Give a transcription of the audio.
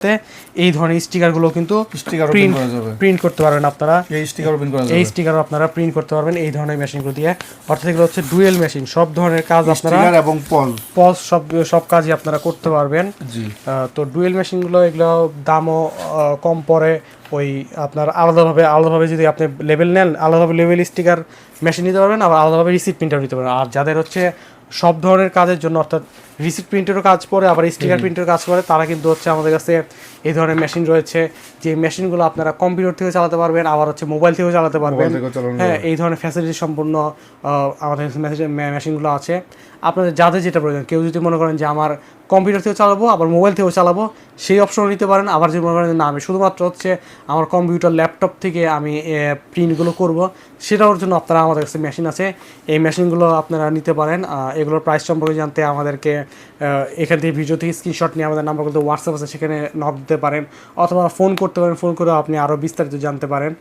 এই ধরনের স্টিকারগুলো কিন্তু প্রিন্ট করতে পারবেন আপনারা। এই স্টিকারও আপনারা প্রিন্ট করতে পারবেন এই ধরনের মেশিনগুলো দিয়ে। অর্থাৎ এগুলো হচ্ছে ডুয়েল মেশিন, সব ধরনের কাজ আপনারা এবং পজ সব কাজই আপনারা করতে পারবেন। তো ডুয়েল মেশিনগুলো এগুলো দামও কম পড়ে। ওই আপনার আলাদাভাবে যদি আপনি লেবেল নেন, আলাদাভাবে লেবেল স্টিকার মেশিন নিতে পারবেন, আবার আলাদাভাবে রিসিট প্রিন্টার নিতে পারবেন। আর যাদের হচ্ছে সব ধরনের কাজের জন্য, অর্থাৎ রিসিট প্রিন্টেরও কাজ পড়ে আবার স্টিকার প্রিন্টের কাজ করে, তারা কিন্তু হচ্ছে আমাদের কাছে এই ধরনের মেশিন রয়েছে, যে মেশিনগুলো আপনারা কম্পিউটার থেকে চালাতে পারবেন, আবার হচ্ছে মোবাইল থেকেও চালাতে পারবেন। হ্যাঁ, এই ধরনের ফ্যাসিলিটি সম্পূর্ণ আমাদের মেশিনগুলো আছে। আপনাদের যাদের যেটা প্রয়োজন, কেউ যদি মনে করেন যে আমার কম্পিউটার থেকেও চালাবো আবার মোবাইল থেকেও চালাবো, সেই অপশনও নিতে পারেন। আবার যদি মনে করেন না আমি শুধুমাত্র হচ্ছে আমার কম্পিউটার ল্যাপটপ থেকে আমি প্রিন্টগুলো করব, সেটার জন্য আপনারা আমাদের কাছে মেশিন আছে, এই মেশিনগুলো আপনারা নিতে পারেন। এগুলোর প্রাইস সম্পর্কে জানতে আমাদেরকে এখান থেকে ভিডিও থেকে স্ক্রিনশট নিয়ে আমাদের নাম্বার কিন্তু হোয়াটসঅ্যাপ আছে, সেখানে নক দিতে পারেন, অথবা ফোন করতে পারেন। ফোন করে আপনি আরও বিস্তারিত জানতে পারেন।